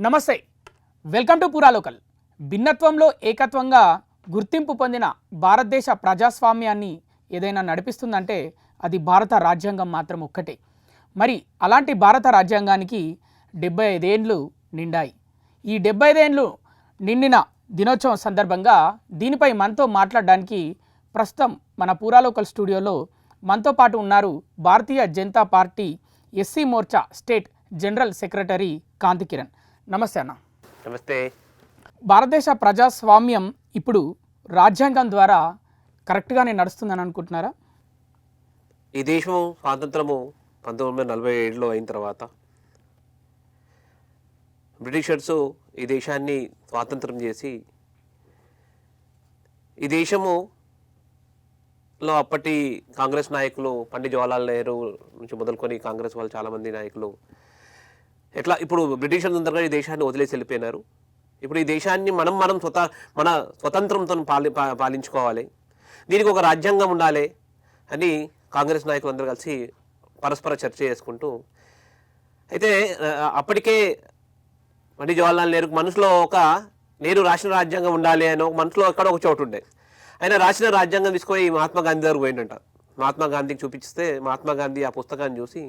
నమస్తే, welcome to పురాలోకల్. భిన్నత్వంలో ఏకత్వంగా గుర్తింపు పొందిన భారతదేశ ప్రజాస్వామ్యాన్ని ఏదైనా నడిపిస్తుందంటే అది భారత రాజ్యాంగం మాత్రం ఒక్కటే. మరి అలాంటి భారత రాజ్యాంగానికి 75 ఏండ్లు నిండాయి. ఈ 75 ఏండ్లు నిండిన దినోత్సవం సందర్భంగా దీనిపై మనతో మాట్లాడడానికి ప్రస్తుతం మన పురాలోకల్ స్టూడియోలో మనతో పాటు ఉన్నారు Bharatiya Janata party SC Morcha state general secretary Kanthi Kiran. నమస్తే అన్న. నమస్తే. భారతదేశ ప్రజాస్వామ్యం ఇప్పుడు రాజ్యాంగం ద్వారా కరెక్ట్గానే నడుస్తుందని అనుకుంటున్నారా? ఈ దేశం స్వాతంత్రము 1947లో అయిన తర్వాత బ్రిటిషర్సు ఈ దేశాన్ని స్వాతంత్రం చేసి ఈ దేశములో అప్పటి కాంగ్రెస్ నాయకులు పండిత్ జవహర్లాల్ నెహ్రూ నుంచి మొదలుకొని కాంగ్రెస్ వాళ్ళు చాలామంది నాయకులు ఎట్లా ఇప్పుడు బ్రిటిషర్స్ అందరిగా ఈ దేశాన్ని వదిలేసి వెళ్ళిపోయినారు. ఇప్పుడు ఈ దేశాన్ని మన స్వతంత్రంతో పాలించుకోవాలి, దీనికి ఒక రాజ్యాంగం ఉండాలి అని కాంగ్రెస్ నాయకులు అందరూ కలిసి పరస్పర చర్చ చేసుకుంటూ అయితే అప్పటికే పండిత్ జవహర్లాల్ నెహ్రూ మనసులో నేను రాసిన రాజ్యాంగం ఉండాలి అని ఒక మనసులో ఎక్కడ ఒక చోటు ఉండే. ఆయన రాసిన రాజ్యాంగం తీసుకొని మహాత్మా గాంధీ దగ్గరకు పోయిందంట. మహాత్మా గాంధీకి చూపిస్తే మహాత్మా గాంధీ ఆ పుస్తకాన్ని చూసి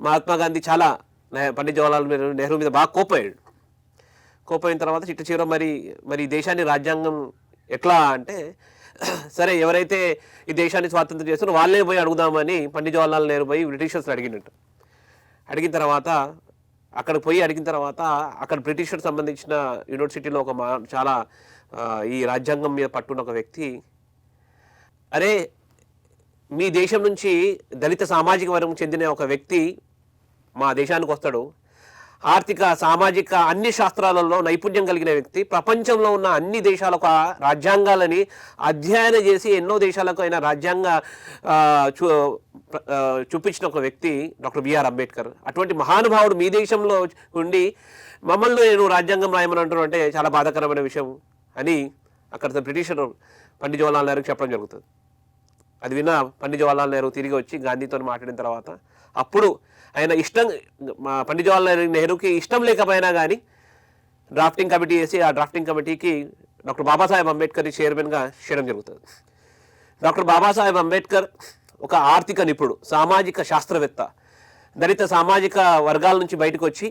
మహాత్మా గాంధీ చాలా పండిత్ జవహర్లాల్ నెహ్రూ మీద బాగా కోపోయిన తర్వాత చిట్ట చివర మరి దేశాన్ని రాజ్యాంగం ఎట్లా అంటే సరే ఎవరైతే ఈ దేశాన్ని స్వాతంత్రం చేస్తున్నారో వాళ్ళే పోయి అడుగుదామని పండిత్ జవహర్లాల్ నెహ్రూ పోయి బ్రిటిషర్స్ అడిగినట్టు. అడిగిన తర్వాత అక్కడ బ్రిటిషర్ సంబంధించిన యూనివర్సిటీలో చాలా ఈ రాజ్యాంగం మీద పట్టున్న ఒక వ్యక్తి, అరే మీ దేశం నుంచి దళిత సామాజిక వర్గం చెందిన ఒక వ్యక్తి మా దేశానికి వస్తాడు, ఆర్థిక సామాజిక అన్ని శాస్త్రాలలో నైపుణ్యం కలిగిన వ్యక్తి, ప్రపంచంలో ఉన్న అన్ని దేశాలకు రాజ్యాంగాలని అధ్యయనం చేసి ఎన్నో దేశాలకు ఆయన రాజ్యాంగ చూపించిన ఒక వ్యక్తి డాక్టర్ బిఆర్ అంబేద్కర్. అటువంటి మహానుభావుడు మీ దేశంలో ఉండి మమ్మల్ని నేను రాజ్యాంగం రాయమని అంటున్నాను అంటే చాలా బాధాకరమైన విషయం అని అక్కడ బ్రిటిషర్ పండిత్ జవహర్లాల్ నెహ్రూకి చెప్పడం జరుగుతుంది. అది విన్న పండిత్ జవహర్లాల్ నెహ్రూ తిరిగి వచ్చి గాంధీతో మాట్లాడిన తర్వాత అప్పుడు ఆయన పండిత్ జవహర్లాల్ నెహ్రూకి ఇష్టం లేకపోయినా కానీ డ్రాఫ్టింగ్ కమిటీ వేసి ఆ డ్రాఫ్టింగ్ కమిటీకి డాక్టర్ బాబాసాహెబ్ అంబేద్కర్ చైర్మన్గా చేయడం జరుగుతుంది. డాక్టర్ బాబాసాహెబ్ అంబేద్కర్ ఒక ఆర్థిక నిపుణుడు, సామాజిక శాస్త్రవేత్త, దళిత సామాజిక వర్గాల నుంచి బయటకు వచ్చి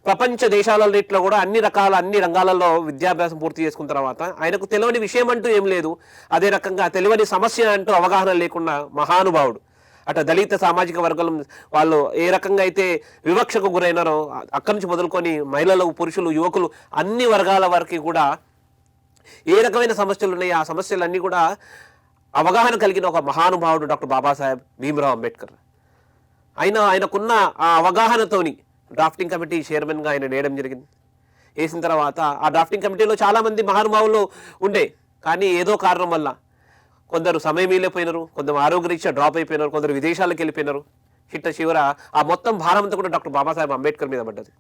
ప్రపంచ దేశాలన్నింటిలో కూడా అన్ని రంగాలలో విద్యాభ్యాసం పూర్తి చేసుకున్న తర్వాత ఆయనకు తెలియని విషయం అంటూ ఏం లేదు, అదే రకంగా తెలియని సమస్య అంటూ అవగాహన లేకుండా మహానుభావుడు. అటు దళిత సామాజిక వర్గం వాళ్ళు ఏ రకంగా అయితే వివక్షకు గురైనారో అక్కడి నుంచి మొదలుకొని మహిళలు, పురుషులు, యువకులు అన్ని వర్గాల వరకు కూడా ఏ రకమైన సమస్యలు ఉన్నాయి ఆ సమస్యలన్నీ కూడా అవగాహన కలిగిన ఒక మహానుభావుడు డాక్టర్ బాబాసాహెబ్ భీమ్రావ్ అంబేద్కర్. ఆయనకున్న ఆ అవగాహనతోని డ్రాఫ్టింగ్ కమిటీ చైర్మన్గా ఆయన వేయడం జరిగింది. వేసిన తర్వాత ఆ డ్రాఫ్టింగ్ కమిటీలో చాలామంది మహానుభావులు ఉండే, కానీ ఏదో కారణం వల్ల కొందరు సమయం వెళ్ళిపోయినారు, కొందరు ఆరోగ్యరీత్యా డ్రాప్ అయిపోయినారు, కొందరు విదేశాలకు వెళ్ళిపోయినారు. చిట్ట చివర ఆ మొత్తం భారం అంతా కూడా డాక్టర్ బాబాసాహెబ్ అంబేద్కర్ మీద పడ్డది.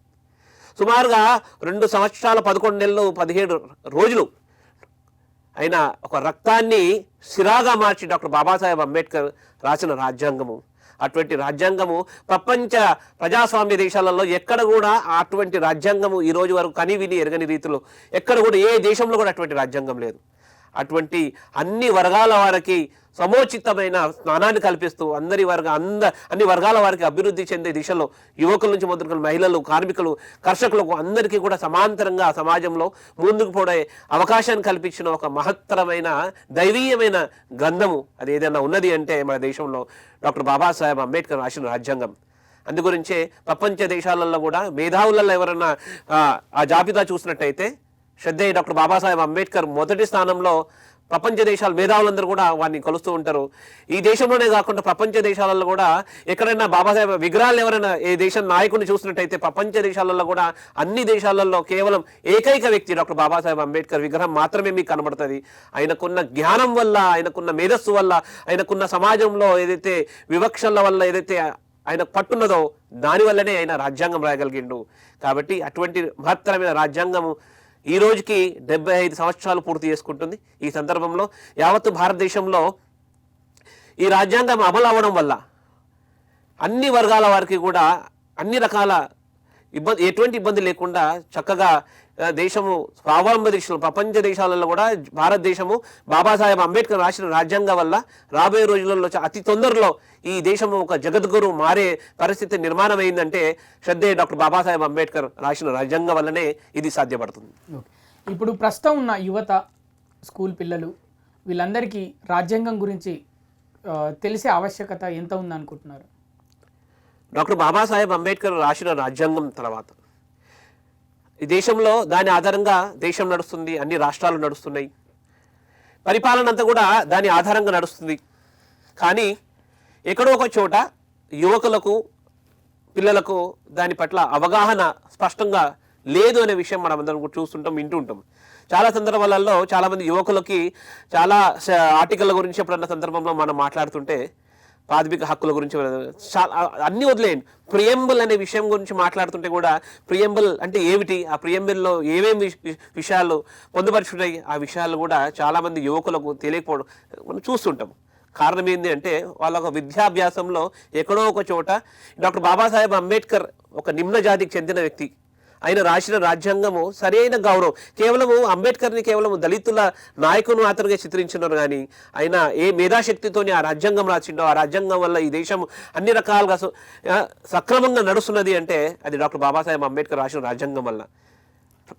సుమారుగా 2 సంవత్సరాల 11 నెలలు 17 రోజులు ఆయన ఒక రక్తాన్ని సిరాగా మార్చి డాక్టర్ బాబాసాహెబ్ అంబేద్కర్ రాసిన రాజ్యాంగము. అటువంటి రాజ్యాంగము ప్రపంచ ప్రజాస్వామ్య దేశాలలో ఎక్కడ కూడా అటువంటి రాజ్యాంగము ఈ రోజు వరకు కని విని ఎరగని రీతిలో ఎక్కడ కూడా ఏ దేశంలో కూడా అటువంటి రాజ్యాంగం లేదు. అటువంటి అన్ని వర్గాల వారికి సమోచితమైన స్నానాన్ని కల్పిస్తూ అన్ని వర్గాల వారికి అభివృద్ధి చెందే దిశలో యువకుల నుంచి మొదలుకొని మహిళలు, కార్మికులు, కర్షకులకు అందరికీ కూడా సమాంతరంగా సమాజంలో ముందుకు పోడే అవకాశాన్ని కల్పించిన ఒక మహత్తరమైన దైవీయమైన గ్రంథము అది ఏదైనా ఉన్నది అంటే మన దేశంలో డాక్టర్ బాబాసాహెబ్ అంబేద్కర్ రాసిన రాజ్యాంగం. అందుగురించే ప్రపంచ దేశాలలో కూడా మేధావులలో ఎవరన్నా ఆ జాబితా చూసినట్టయితే శ్రద్ధేయ డాక్టర్ బాబాసాహెబ్ అంబేద్కర్ మొదటి స్థానంలో. ప్రపంచ దేశాల మేధావులందరూ కూడా వారిని కలుస్తూ ఉంటారు. ఈ దేశంలోనే కాకుండా ప్రపంచ దేశాలలో కూడా ఎక్కడైనా బాబాసాహెబ్ విగ్రహాలు ఎవరైనా ఏ దేశం నాయకుడిని చూసినట్టయితే ప్రపంచ దేశాలలో కూడా అన్ని దేశాలలో కేవలం ఏకైక వ్యక్తి డాక్టర్ బాబాసాహెబ్ అంబేద్కర్ విగ్రహం మాత్రమే మీకు కనబడుతుంది. ఆయనకున్న జ్ఞానం వల్ల, ఆయనకున్న మేధస్సు వల్ల, ఆయనకున్న సమాజంలో ఏదైతే వివక్షల వల్ల ఏదైతే ఆయన పట్టున్నదో దానివల్లనే ఆయన రాజ్యాంగం రాయగలిగిండు. కాబట్టి అటువంటి మహత్తరమైన రాజ్యాంగము ఈ రోజుకి 75 సంవత్సరాలు పూర్తి చేసుకుంటుంది. ఈ సందర్భంలో యావత్తు భారతదేశంలో ఈ రాజ్యాంగం అమలు అవ్వడం వల్ల అన్ని వర్గాల వారికి కూడా అన్ని రకాల ఎటువంటి ఇబ్బంది లేకుండా చక్కగా దేశము స్వావలంబ దేశంలో ప్రపంచ దేశాలలో కూడా భారతదేశము బాబాసాహెబ్ అంబేద్కర్ రాసిన రాజ్యాంగం వల్ల రాబోయే రోజులలో అతి తొందరలో ఈ దేశము ఒక జగద్గురు మారే పరిస్థితి నిర్మాణం అయిందంటే శ్రద్ధే డాక్టర్ బాబాసాహెబ్ అంబేద్కర్ రాసిన రాజ్యాంగం వల్లనే ఇది సాధ్యపడుతుంది. ఇప్పుడు ప్రస్తుతం ఉన్న యువత, స్కూల్ పిల్లలు వీళ్ళందరికీ రాజ్యాంగం గురించి తెలిసే ఆవశ్యకత ఎంత ఉందనుకుంటున్నారు? డాక్టర్ బాబాసాహెబ్ అంబేద్కర్ రాసిన రాజ్యాంగం తర్వాత ఈ దేశంలో దాని ఆధారంగా దేశం నడుస్తుంది, అన్ని రాష్ట్రాలు నడుస్తున్నాయి, పరిపాలన అంతా కూడా దాని ఆధారంగా నడుస్తుంది. కానీ ఎక్కడో ఒక చోట యువకులకు, పిల్లలకు దాని పట్ల అవగాహన స్పష్టంగా లేదు అనే విషయం మనం అందరం కూడా చూస్తుంటాం, వింటూ ఉంటాం. చాలా సందర్భాలలో చాలామంది యువకులకి చాలా ఆర్టికల్ గురించి ఎప్పుడన్న సందర్భంలో మనం మాట్లాడుతుంటే ప్రాథమిక హక్కుల గురించి అన్నీ వదిలేయండి, ప్రియంబుల్ అనే విషయం గురించి మాట్లాడుతుంటే కూడా ప్రియంబుల్ అంటే ఏమిటి, ఆ ప్రియంబుల్లో ఏమేమి విషయాలు పొందుపరుచున్నాయి, ఆ విషయాలు కూడా చాలామంది యువకులకు తెలియకపోవడం మనం చూస్తుంటాం. కారణం ఏంటి అంటే వాళ్ళ ఒక విద్యాభ్యాసంలో ఎక్కడో ఒక చోట డాక్టర్ బాబాసాహెబ్ అంబేద్కర్ ఒక నిమ్న జాతికి చెందిన వ్యక్తి, ఆయన రాసిన రాజ్యాంగము సరైన గౌరవం, కేవలము అంబేద్కర్ని కేవలం దళితుల నాయకుని మాత్రమే చిత్రించినారు. కానీ ఆయన ఏ మేధాశక్తితోని ఆ రాజ్యాంగం రాసిండో, ఆ రాజ్యాంగం వల్ల ఈ దేశం అన్ని రకాలుగా సక్రమంగా నడుస్తున్నది అంటే అది డాక్టర్ బాబాసాహెబ్ అంబేద్కర్ రాసిన రాజ్యాంగం వల్ల.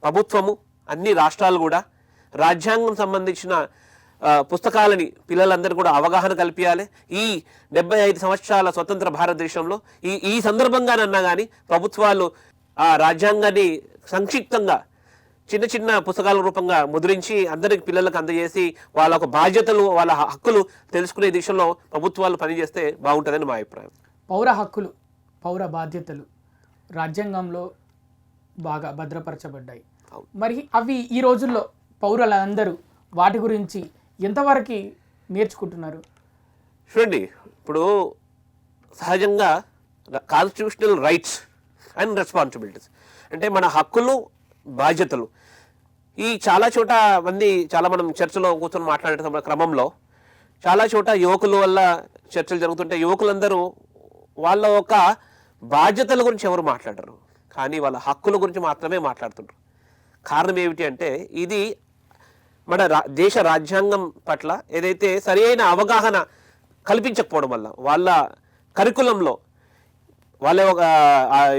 ప్రభుత్వము, అన్ని రాష్ట్రాలు కూడా రాజ్యాంగం సంబంధించిన పుస్తకాలని పిల్లలందరూ కూడా అవగాహన కల్పించాలి. ఈ 75 సంవత్సరాల స్వతంత్ర భారతదేశంలో ఈ సందర్భంగానన్నా కానీ ప్రభుత్వాలు ఆ రాజ్యాంగాన్ని సంక్షిప్తంగా చిన్న చిన్న పుస్తకాల రూపంగా ముద్రించి అందరికి పిల్లలకు అందజేసి వాళ్ళ ఒక బాధ్యతలు, వాళ్ళ హక్కులు తెలుసుకునే దిశలో ప్రభుత్వాలు పనిచేస్తే బాగుంటుందని మా అభిప్రాయం. పౌర హక్కులు, పౌర బాధ్యతలు రాజ్యాంగంలో బాగా భద్రపరచబడ్డాయి. మరి అవి ఈ రోజుల్లో పౌరులందరూ వాటి గురించి ఎంతవరకు నేర్చుకుంటున్నారు? చూడండి, ఇప్పుడు సహజంగా కాన్స్టిట్యూషనల్ రైట్స్ అండ్ రెస్పాన్సిబిలిటీస్ అంటే మన హక్కులు, బాధ్యతలు ఈ చాలా చోట చాలా మనం చర్చలో కూర్చొని మాట్లాడే క్రమంలో చాలా చోట యువకుల వల్ల చర్చలు జరుగుతుంటే యువకులందరూ వాళ్ళ ఒక బాధ్యతల గురించి ఎవరు మాట్లాడరు, కానీ వాళ్ళ హక్కుల గురించి మాత్రమే మాట్లాడుతుంటారు. కారణం ఏమిటి అంటే ఇది మన దేశ రాజ్యాంగం పట్ల ఏదైతే సరి అయిన అవగాహన కల్పించకపోవడం వల్ల వాళ్ళ కరికులంలో వాళ్ళ ఒక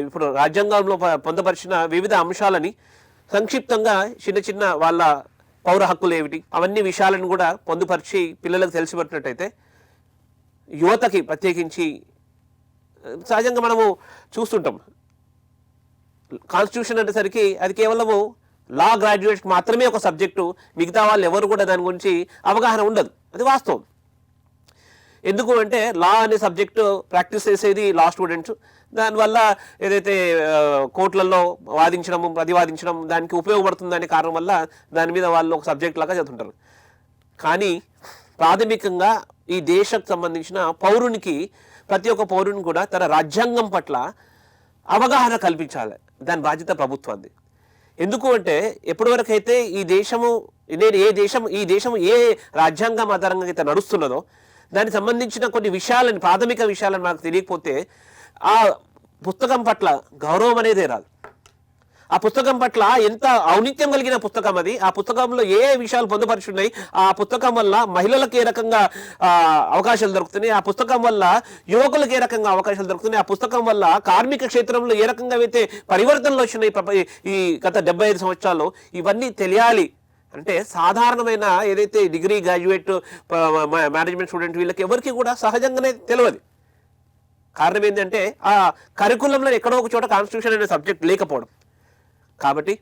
ఇప్పుడు రాజ్యాంగంలో పొందపరిచిన వివిధ అంశాలని సంక్షిప్తంగా చిన్న చిన్న వాళ్ళ పౌర హక్కులు ఏమిటి అవన్నీ విషయాలను కూడా పొందుపరిచి పిల్లలకు తెలిసిపెట్టినట్టయితే యువతకి ప్రత్యేకించి సహజంగా మనము చూస్తుంటాం కాన్స్టిట్యూషన్ అనేసరికి అది కేవలము లా గ్రాడ్యుయేట్స్కి మాత్రమే ఒక సబ్జెక్టు, మిగతా వాళ్ళు ఎవరు కూడా దాని గురించి అవగాహన ఉండదు. అది వాస్తవం. ఎందుకు అంటే లా అనే సబ్జెక్టు ప్రాక్టీస్ చేసేది లా స్టూడెంట్స్, దానివల్ల ఏదైతే కోర్టులలో వాదించడం, ప్రతివాదించడం దానికి ఉపయోగపడుతుందనే కారణం వల్ల దాని మీద వాళ్ళు ఒక సబ్జెక్ట్ లాగా చదువుతుంటారు. కానీ ప్రాథమికంగా ఈ దేశకు సంబంధించిన పౌరునికి, ప్రతి ఒక్క పౌరుని కూడా తన రాజ్యాంగం పట్ల అవగాహన కల్పించాలి. దాని బాధ్యత ప్రభుత్వాన్ని. ఎందుకు అంటే ఎప్పటివరకైతే ఈ దేశం ఏ రాజ్యాంగం ఆధారంగా అయితే నడుస్తున్నదో దానికి సంబంధించిన కొన్ని విషయాలను, ప్రాథమిక విషయాలను మనకు తెలియకపోతే ఆ పుస్తకం పట్ల గౌరవం అనేదే రాదు. ఆ పుస్తకం పట్ల ఎంత ఔన్నిత్యం కలిగిన పుస్తకం అది, ఆ పుస్తకంలో ఏ విషయాలు పొందుపరుచున్నాయి, ఆ పుస్తకం వల్ల మహిళలకు ఏ రకంగా అవకాశాలు దొరుకుతున్నాయి, ఆ పుస్తకం వల్ల యువకులకు ఏ రకంగా అవకాశాలు దొరుకుతున్నాయి, ఆ పుస్తకం వల్ల కార్మిక క్షేత్రంలో ఏ రకంగా అయితే పరివర్తనలు వచ్చినాయి ఈ గత 75 సంవత్సరాల్లో, ఇవన్నీ తెలియాలి అంటే సాధారణమైన ఏదైతే డిగ్రీ గ్రాడ్యుయేట్ మేనేజ్మెంట్ స్టూడెంట్ వీళ్ళకి ఎవరికి కూడా సహజంగానే తెలియదు. కారణం ఏంటంటే ఆ కరికులంలో ఎక్కడో ఒక చోట కాన్స్టిట్యూషన్ అనే సబ్జెక్ట్ లేకపోవడం. కాబట్టి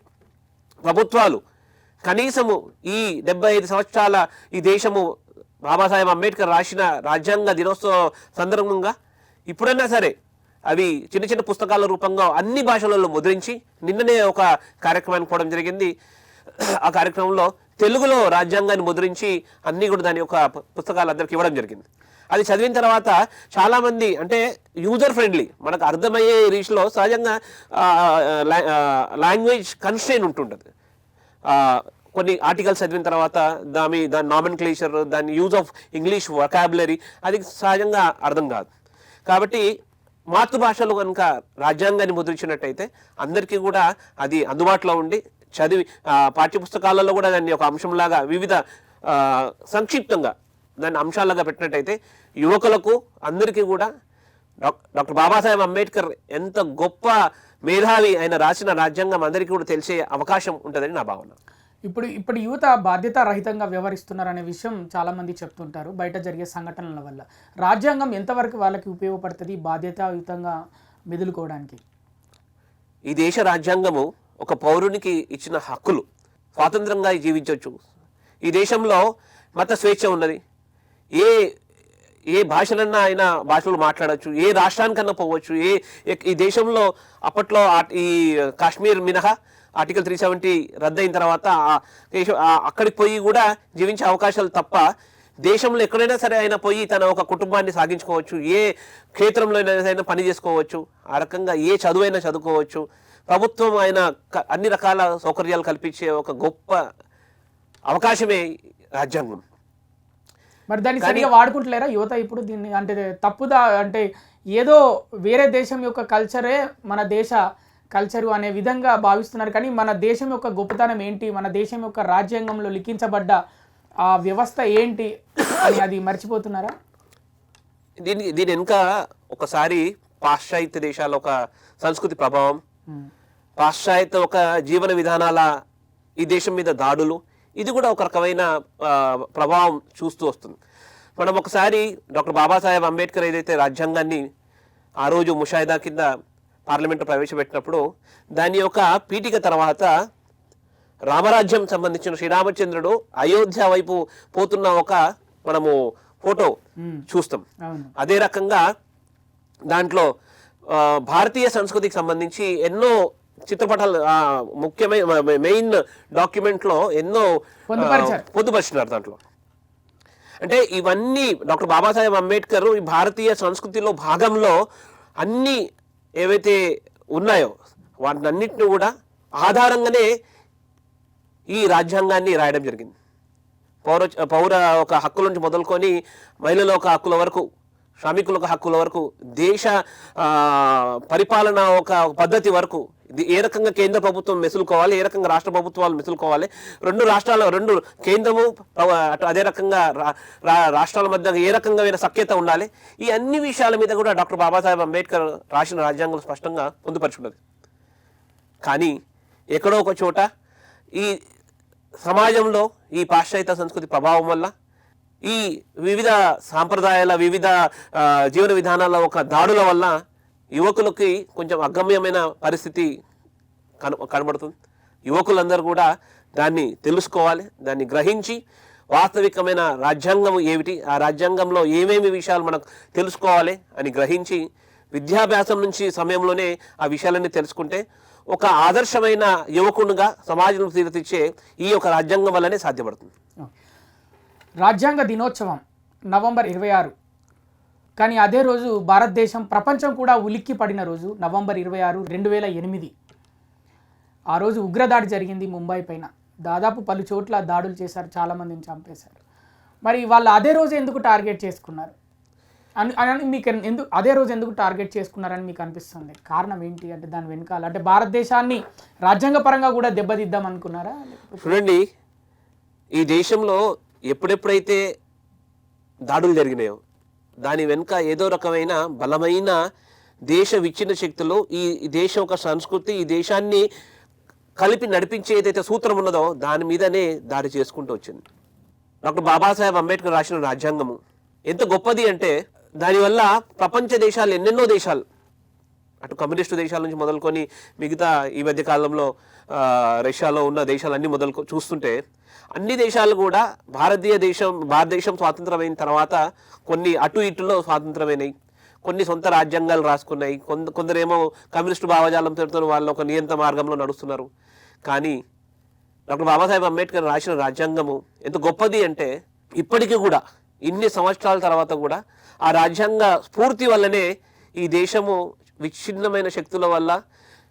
ప్రభుత్వాలు కనీసము ఈ 75 సంవత్సరాల ఈ దేశము బాబాసాహెబ్ అంబేద్కర్ రాసిన రాజ్యాంగ దినోత్సవ సందర్భంగా ఇప్పుడైనా సరే అవి చిన్న చిన్న పుస్తకాల రూపంగా అన్ని భాషలలో ముద్రించి, నిన్ననే ఒక కార్యక్రమానికి పోవడం జరిగింది. ఆ కార్యక్రమంలో తెలుగులో రాజ్యాంగాన్ని ముద్రించి అన్ని కూడా దాని యొక్క పుస్తకాలు అందరికి ఇవ్వడం జరిగింది. అది చదివిన తర్వాత చాలామంది అంటే యూజర్ ఫ్రెండ్లీ, మనకు అర్థమయ్యే రీతిలో సహజంగా లాంగ్వేజ్ కన్స్ట్రెయిన్ ఉంటుంటుంది. కొన్ని ఆర్టికల్స్ చదివిన తర్వాత దాని నామెన్క్లేచర్, దాని యూజ్ ఆఫ్ ఇంగ్లీష్ వొకాబులరీ అది సహజంగా అర్థం కాదు. కాబట్టి మాతృభాషలో కనుక రాజ్యాంగాన్ని ముద్రించినట్టయితే అందరికీ కూడా అది అందుబాటులో ఉండి చదివి పాఠ్యపుస్తకాలలో కూడా దాన్ని ఒక అంశంలాగా వివిధ సంక్షిప్తంగా దాన్ని అంశాలుగా పెట్టినట్టయితే యువకులకు అందరికీ కూడా డాక్టర్ బాబాసాహెబ్ అంబేద్కర్ ఎంత గొప్ప మేధావి ఆయన రాసిన రాజ్యాంగం అందరికీ కూడా తెలిసే అవకాశం ఉంటుందని నా భావన. ఇప్పుడు యువత బాధ్యతారహితంగా వ్యవహరిస్తున్నారనే విషయం చాలామంది చెప్తుంటారు బయట జరిగే సంఘటనల వల్ల. రాజ్యాంగం ఎంతవరకు వాళ్ళకి ఉపయోగపడుతుంది బాధ్యతాయుతంగా మెదులుకోవడానికి? ఈ దేశ రాజ్యాంగము ఒక పౌరునికి ఇచ్చిన హక్కులు, స్వాతంత్రంగా జీవించవచ్చు. ఈ దేశంలో మత స్వేచ్ఛ ఉన్నది. ఏ భాషలన్నా ఆయన భాషలు మాట్లాడచ్చు, ఏ రాష్ట్రానికన్నా పోవచ్చు. ఈ దేశంలో అప్పట్లో ఈ కాశ్మీర్ మినహా ఆర్టికల్ 370 రద్దయిన తర్వాత అక్కడికి పోయి కూడా జీవించే అవకాశాలు తప్ప దేశంలో ఎక్కడైనా సరే ఆయన పోయి తన ఒక కుటుంబాన్ని సాగించుకోవచ్చు, ఏ క్షేత్రంలో అయినా పని చేసుకోవచ్చు, ఆ రకంగా ఏ చదువైనా చదువుకోవచ్చు. ప్రభుత్వం ఆయన అన్ని రకాల సౌకర్యాలు కల్పించే ఒక గొప్ప అవకాశమే రాజ్యాంగం. మరి దాన్ని సరిగా వాడుకుంటలేరా యువత ఇప్పుడు దీన్ని? అంటే తప్పుదా, అంటే ఏదో వేరే దేశం యొక్క కల్చరే మన దేశ కల్చరు అనే విధంగా భావిస్తున్నారు. కానీ మన దేశం యొక్క గొప్పతనం ఏంటి, మన దేశం యొక్క రాజ్యాంగంలో లిఖించబడ్డ ఆ వ్యవస్థ ఏంటి అని అది మర్చిపోతున్నారా? దీని వెనుక ఒకసారి పాశ్చాత్య దేశాల ఒక సంస్కృతి ప్రభావం, పాశ్చాత్య ఒక జీవన విధానాల ఈ దేశం మీద దాడులు, ఇది కూడా ఒక రకమైన ప్రభావం చూస్తూ వస్తుంది. మనం ఒకసారి డాక్టర్ బాబాసాహెబ్ అంబేద్కర్ ఏదైతే రాజ్యాంగాన్ని ఆ రోజు ముషాయిదా కింద పార్లమెంటు ప్రవేశపెట్టినప్పుడు దాని యొక్క పీఠిక తర్వాత రామరాజ్యం సంబంధించిన శ్రీరామచంద్రుడు అయోధ్య వైపు పోతున్న ఒక మనము ఫోటో చూస్తాం. అదే రకంగా దాంట్లో భారతీయ సంస్కృతికి సంబంధించి ఎన్నో చిత్రపటాలు ముఖ్యమైన మెయిన్ డాక్యుమెంట్లో ఎన్నో పొందుపరిచినారు. దాంట్లో అంటే ఇవన్నీ డాక్టర్ బాబాసాహెబ్ అంబేద్కర్ ఈ భారతీయ సంస్కృతిలో భాగంలో అన్ని ఏవైతే ఉన్నాయో వాటినన్నిటిని కూడా ఆధారంగానే ఈ రాజ్యాంగాన్ని రాయడం జరిగింది. పౌర ఒక హక్కుల నుంచి మొదలుకొని మహిళల ఒక హక్కుల వరకు, శ్రామికుల ఒక హక్కుల వరకు, దేశ పరిపాలన ఒక పద్ధతి వరకు ఏ రకంగా కేంద్ర ప్రభుత్వం మెసులుకోవాలి, ఏ రకంగా రాష్ట్ర ప్రభుత్వాలు మెసులుకోవాలి, రెండు కేంద్రము అదే రకంగా రాష్ట్రాల మధ్య ఏ రకంగా సఖ్యత ఉండాలి, ఈ అన్ని విషయాల మీద కూడా డాక్టర్ బాబాసాహెబ్ అంబేద్కర్ రాసిన రాజ్యాంగం స్పష్టంగా పొందుపరుచున్నది. కానీ ఎక్కడో ఒక చోట ఈ సమాజంలో ఈ పాశ్చాత్య సంస్కృతి ప్రభావం వల్ల ఈ వివిధ సాంప్రదాయాల వివిధ జీవన విధానాల ఒక దాడుల వల్ల యువకులకి కొంచెం అగమ్యమైన పరిస్థితి కనబడుతుంది. యువకులందరూ కూడా దాన్ని తెలుసుకోవాలి, దాన్ని గ్రహించి వాస్తవికమైన రాజ్యాంగం ఏమిటి, ఆ రాజ్యాంగంలో ఏమేమి విషయాలు మనకు తెలుసుకోవాలి అని గ్రహించి విద్యాభ్యాసం నుంచి సమయంలోనే ఆ విషయాలన్నీ తెలుసుకుంటే ఒక ఆదర్శమైన యువకునిగా సమాజంలో తీర్చిచ్చే ఈ యొక్క రాజ్యాంగం వల్లనే సాధ్యపడుతుంది. రాజ్యాంగ దినోత్సవం నవంబర్ 26, కానీ అదే రోజు భారతదేశం ప్రపంచం కూడా ఉలిక్కి పడిన రోజు నవంబర్ 26, 2008. ఆ రోజు ఉగ్రదాడి జరిగింది ముంబై పైన. దాదాపు పలు చోట్ల దాడులు చేశారు, చాలామందిని చంపేశారు. మరి వాళ్ళు అదే రోజు ఎందుకు టార్గెట్ చేసుకున్నారు అని మీకు అదే రోజు ఎందుకు టార్గెట్ చేసుకున్నారని మీకు అనిపిస్తుంది? కారణం ఏంటి? అంటే దాని వెనకాల అంటే భారతదేశాన్ని రాజ్యాంగపరంగా కూడా దెబ్బతిద్దాం అనుకున్నారా? చూడండి, ఈ దేశంలో ఎప్పుడెప్పుడైతే దాడులు జరిగినాయో దాని వెనుక ఏదో రకమైన బలమైన దేశ విచ్ఛిన్న శక్తులు, ఈ దేశం ఒక సంస్కృతి, ఈ దేశాన్ని కలిపి నడిపించే ఏదైతే సూత్రం ఉన్నదో దాని మీదనే దాడి చేసుకుంటూ వచ్చింది. డాక్టర్ బాబాసాహెబ్ అంబేద్కర్ రాసిన రాజ్యాంగము ఎంత గొప్పది అంటే దానివల్ల ప్రపంచ దేశాలు, ఎన్నెన్నో దేశాలు, అటు కమ్యూనిస్టు దేశాల నుంచి మొదలుకొని మిగతా ఈ మధ్య కాలంలో రష్యాలో ఉన్న దేశాలన్నీ చూస్తుంటే అన్ని దేశాలు కూడా భారతదేశం స్వాతంత్రమైన తర్వాత కొన్ని అటు ఇటులో స్వాతంత్రమైనవి, కొన్ని సొంత రాజ్యాంగాలు రాసుకున్నాయి, కొందరేమో కమ్యూనిస్టు భావజాలంతో వాళ్ళు ఒక నియంత్ర మార్గంలో నడుస్తున్నారు. కానీ డాక్టర్ బాబాసాహెబ్ అంబేద్కర్ రాసిన రాజ్యాంగము ఎంత గొప్పది అంటే ఇప్పటికీ కూడా ఇన్ని సంవత్సరాల తర్వాత కూడా ఆ రాజ్యాంగ స్ఫూర్తి వల్లనే ఈ దేశము విచ్ఛిన్నమైన శక్తుల వల్ల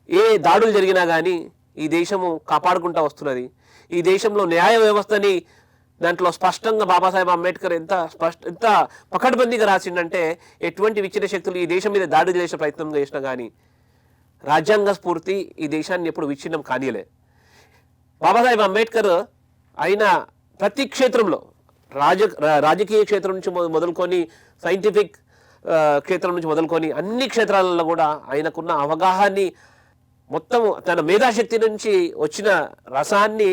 ఏ దాడులు జరిగినా కానీ ఈ దేశము కాపాడుకుంటూ వస్తున్నది. ఈ దేశంలో న్యాయ వ్యవస్థని దాంట్లో స్పష్టంగా బాబాసాహెబ్ అంబేద్కర్ ఎంత పకడ్బందీగా రాసిండంటే, ఎటువంటి విచ్ఛిన్న శక్తులు ఈ దేశం మీద దాడి చేసే ప్రయత్నం చేసినా కానీ రాజ్యాంగ స్ఫూర్తి ఈ దేశాన్ని ఎప్పుడు విచ్ఛిన్నం కానీయలే. బాబాసాహెబ్ అంబేద్కర్ అయిన ప్రతి క్షేత్రంలో రాజకీయ క్షేత్రం నుంచి మొదలుకొని సైంటిఫిక్ క్షేత్రం నుంచి మొదలుకొని అన్ని క్షేత్రాలలో కూడా ఆయనకున్న అవగాహాన్ని మొత్తం తన మేధాశక్తి నుంచి వచ్చిన రసాన్ని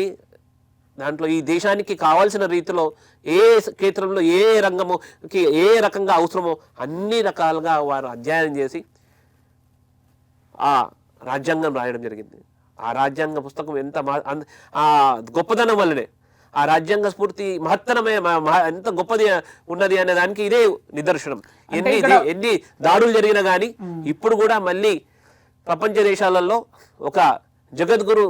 దాంట్లో ఈ దేశానికి కావాల్సిన రీతిలో ఏ క్షేత్రంలో ఏ రంగముకి ఏ రకంగా అవసరమో అన్ని రకాలుగా వారు అధ్యయనం చేసి ఆ రాజ్యాంగం రాయడం జరిగింది. ఆ రాజ్యాంగ పుస్తకం ఆ గొప్పదనం వల్లనే ఆ రాజ్యాంగ స్ఫూర్తి ఎంత గొప్పది ఉన్నది అనే దానికి ఇదే నిదర్శనం. ఎన్ని దాడులు జరిగినా కానీ ఇప్పుడు కూడా మళ్ళీ ప్రపంచ దేశాలలో ఒక జగద్గురు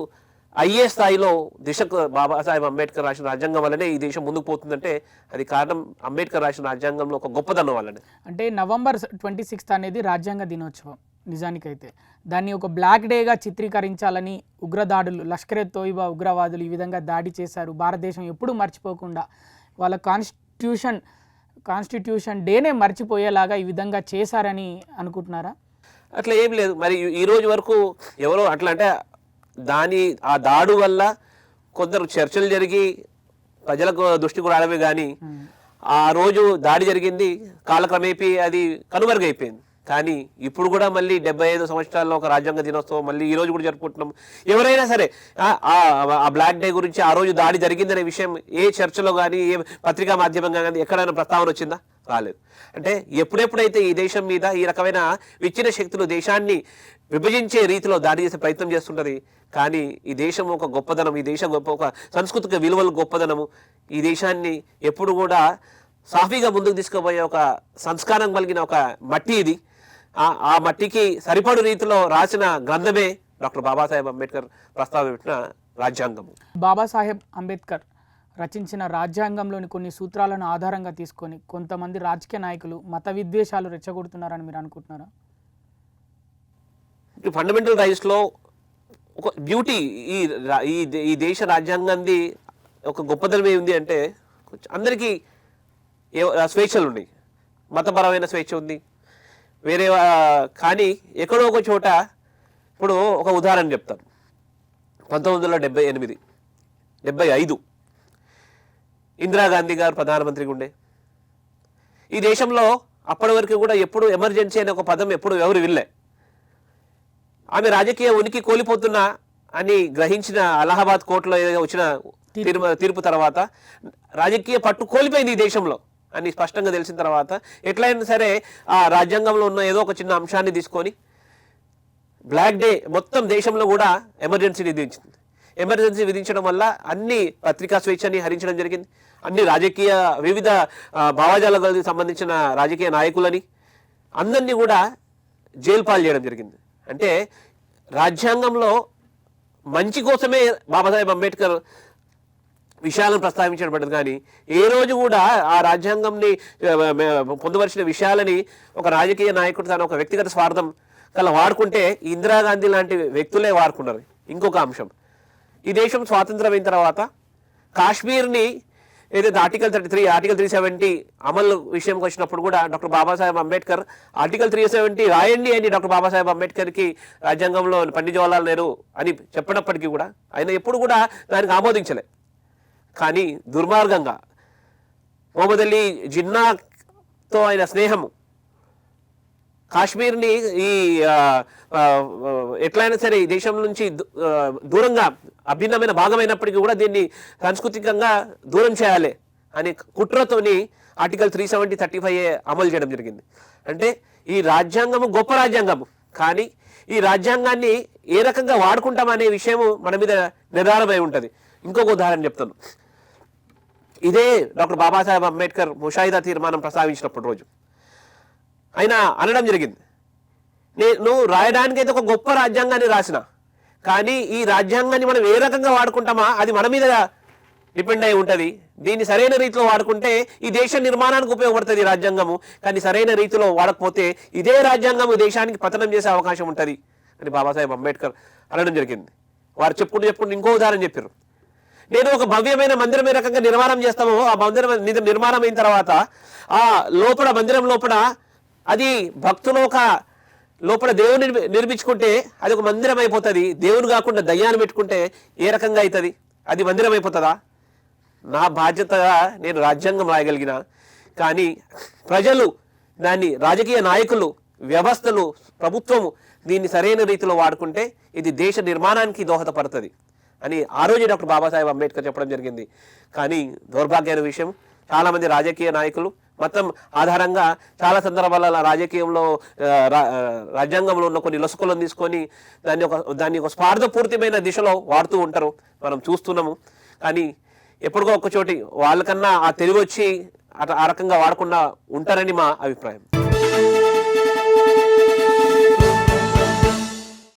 అయ్యే స్థాయిలో దిశకు బాబాసాహెబ్ అంబేద్కర్ రాసిన రాజ్యాంగం వల్లనే ఈ దేశం ముందుకు పోతుందంటే అది కారణం అంబేద్కర్ రాసిన రాజ్యాంగంలో ఒక గొప్పదనం వల్లనే. అంటే November 26 అనేది రాజ్యాంగ దినోత్సవం. నిజానికైతే దాన్ని ఒక బ్లాక్ డేగా చిత్రీకరించాలని ఉగ్రదాడులు, లష్కర్-ఎ-తోయిబా ఉగ్రవాదులు ఈ విధంగా దాడి చేశారు. భారతదేశం ఎప్పుడూ మర్చిపోకుండా వాళ్ళ కాన్స్టిట్యూషన్ డేనే మర్చిపోయేలాగా ఈ విధంగా చేశారని అనుకుంటున్నారా? అట్లా ఏం లేదు. మరి ఈ రోజు వరకు ఎవరో అట్లా అంటే ఆ దాడు వల్ల కొందరు చర్చలు జరిగి ప్రజలకు దృష్టికి రావడమే కానీ ఆ రోజు దాడి జరిగింది కాలక్రమేపీ అది కనుమరుగైపోయింది. కానీ ఇప్పుడు కూడా మళ్ళీ 75 సంవత్సరాల్లో ఒక రాజ్యాంగ దినోత్సవం మళ్ళీ ఈ రోజు కూడా జరుపుకుంటున్నాం. ఎవరైనా సరే ఆ బ్లాక్ డే గురించి ఆ రోజు దాడి జరిగిందనే విషయం ఏ చర్చలో కానీ ఏ పత్రికా మాధ్యమంగా కానీ ఎక్కడైనా ప్రస్తావన వచ్చిందా? రాలేదు. అంటే ఎప్పుడెప్పుడైతే ఈ దేశం మీద ఈ రకమైన విచ్ఛిన్న శక్తులు దేశాన్ని విభజించే రీతిలో దాడి చేసే ప్రయత్నం చేస్తుంటది. కానీ ఈ దేశం ఒక గొప్పదనం, ఈ దేశం ఒక సాంస్కృతిక విలువలు గొప్పదనము, ఈ దేశాన్ని ఎప్పుడు కూడా సాఫీగా ముందుకు తీసుకుపోయే ఒక సంస్కారం కలిగిన ఒక మట్టి ఇది. ఆ మట్టికి సరిపడు రీతిలో రాసిన గ్రంథమే డాక్టర్ బాబాసాహెబ్ అంబేద్కర్ ప్రస్తావించిన రాజ్యాంగము. బాబాసాహెబ్ అంబేద్కర్ రచించిన రాజ్యాంగంలోని కొన్ని సూత్రాలను ఆధారంగా తీసుకొని కొంతమంది రాజకీయ నాయకులు మత విద్వేషాలు రెచ్చగొడుతున్నారని మీరు అనుకుంటున్నారా? ఫండమెంటల్ రైట్స్లో ఒక బ్యూటీ ఈ దేశ రాజ్యాంగాన్ని ఒక గొప్పదనం ఏముంది అంటే అందరికీ స్వేచ్ఛలు ఉన్నాయి. మతపరమైన స్వేచ్ఛ ఉంది వేరే. కానీ ఎక్కడో ఒక చోట ఇప్పుడు ఒక ఉదాహరణ చెప్తాను. 1978-75 ఇందిరాగాంధీ గారు ప్రధానమంత్రిగా ఉండే. ఈ దేశంలో అప్పటి వరకు కూడా ఎప్పుడు ఎమర్జెన్సీ అనే ఒక పదం ఎప్పుడు ఎవరు వినలే. ఆమె రాజకీయ ఉనికి కోల్పోతున్నా అని గ్రహించిన అలహాబాద్ కోర్టులో వచ్చిన తీర్పు తర్వాత రాజకీయ పట్టు కోల్పోయింది ఈ దేశంలో అని స్పష్టంగా తెలిసిన తర్వాత ఎట్లయినా సరే ఆ రాజ్యాంగంలో ఉన్న ఏదో ఒక చిన్న అంశాన్ని తీసుకొని బ్లాక్ డే మొత్తం దేశంలో కూడా ఎమర్జెన్సీ విధించింది. ఎమర్జెన్సీ విధించడం వల్ల అన్ని పత్రికా స్వేచ్ఛని హరించడం జరిగింది. అన్ని రాజకీయ వివిధ భావజాలకు సంబంధించిన రాజకీయ నాయకులని అందరినీ కూడా జైలు పాలు చేయడం జరిగింది. అంటే రాజ్యాంగంలో మంచి కోసమే బాబాసాహెబ్ అంబేద్కర్ విషయాలను ప్రస్తావించబడ్డది. కానీ ఏ రోజు కూడా ఆ రాజ్యాంగంని పొందుపరిచిన విషయాలని ఒక రాజకీయ నాయకుడు తన ఒక వ్యక్తిగత స్వార్థం కల వాడుకుంటే ఇందిరాగాంధీ లాంటి వ్యక్తులే వాడుకున్నారు. ఇంకొక అంశం, ఈ దేశం స్వాతంత్రం అయిన తర్వాత కాశ్మీర్ని ఏదైతే ఆర్టికల్ 33, ఆర్టికల్ 370 అమలు విషయంకి వచ్చినప్పుడు కూడా డాక్టర్ బాబాసాహెబ్ అంబేద్కర్ ఆర్టికల్ 370 రాయండి అని డాక్టర్ బాబాసాహెబ్ అంబేద్కర్కి రాజ్యాంగంలో పండిత్ జవహర్లాల్ నెహ్రూ అని చెప్పినప్పటికీ కూడా ఆయన ఎప్పుడు కూడా దానికి ఆమోదించలే. కానీ దుర్మార్గంగా మొహమ్మద్ అలీ జిన్నాతో ఆయన స్నేహము కాశ్మీర్ని ఈ ఎట్లయినా సరే ఈ దేశం నుంచి దూరంగా అభిన్నమైన భాగమైనప్పటికీ కూడా దీన్ని సాంస్కృతికంగా దూరం చేయాలి అని కుట్రతోని ఆర్టికల్ 370, 35 అమలు చేయడం జరిగింది. అంటే ఈ రాజ్యాంగము గొప్ప రాజ్యాంగము, కానీ ఈ రాజ్యాంగాన్ని ఏ రకంగా వాడుకుంటామనే విషయము మన మీద నిర్ధారమై ఉంటుంది. ఇంకొక ఉదాహరణ చెప్తాను. ఇదే డాక్టర్ బాబాసాహెబ్ అంబేద్కర్ ముషాయిదా తీర్మానం ప్రస్తావించినప్పుడు రోజు ఆయన అనడం జరిగింది, నేను రాయడానికైతే ఒక గొప్ప రాజ్యాంగాన్ని రాసిన, కానీ ఈ రాజ్యాంగాన్ని మనం ఏ రకంగా వాడుకుంటామా అది మన మీద డిపెండ్ అయి ఉంటుంది. దీన్ని సరైన రీతిలో వాడుకుంటే ఈ దేశ నిర్మాణానికి ఉపయోగపడుతుంది రాజ్యాంగము, కానీ సరైన రీతిలో వాడకపోతే ఇదే రాజ్యాంగము దేశానికి పతనం చేసే అవకాశం ఉంటుంది అని బాబాసాహెబ్ అంబేద్కర్ అనడం జరిగింది. వారు చెప్పుకుంటూ ఇంకో ఉదాహరణ చెప్పారు. నేను ఒక భవ్యమైన మందిరం ఏ రకంగా నిర్మాణం చేస్తామో ఆ మందిరం నిర్మాణం అయిన తర్వాత ఆ లోపల మందిరం లోపల అది భక్తులు ఒక లోపల దేవుని నిర్మించుకుంటే అది ఒక మందిరం అయిపోతుంది. దేవుని కాకుండా దయ్యాన్ని పెట్టుకుంటే ఏ రకంగా అవుతుంది? అది మందిరం అయిపోతుందా? నా బాధ్యతగా నేను రాజ్యాంగం రాయగలిగిన, కానీ ప్రజలు దాన్ని, రాజకీయ నాయకులు, వ్యవస్థలు, ప్రభుత్వము దీన్ని సరైన రీతిలో వాడుకుంటే ఇది దేశ నిర్మాణానికి దోహదపడుతుంది అని ఆ రోజే డాక్టర్ బాబాసాహెబ్ అంబేద్కర్ చెప్పడం జరిగింది. కానీ దౌర్భాగ్యమైన విషయం, చాలామంది రాజకీయ నాయకులు మతం ఆధారంగా చాలా సందర్భాలలో రాజకీయంలో రాజ్యాంగంలో ఉన్న కొన్ని లొసుకులను తీసుకొని దాన్ని ఒక స్వార్థపూరితమైన దిశలో వాడుతూ ఉంటారు, మనం చూస్తున్నాము. కానీ ఎప్పుడుగో ఒక చోటి వాళ్ళకన్నా ఆ తెలివి వచ్చి ఆ రకంగా వాడకుండా ఉంటారని మా అభిప్రాయం.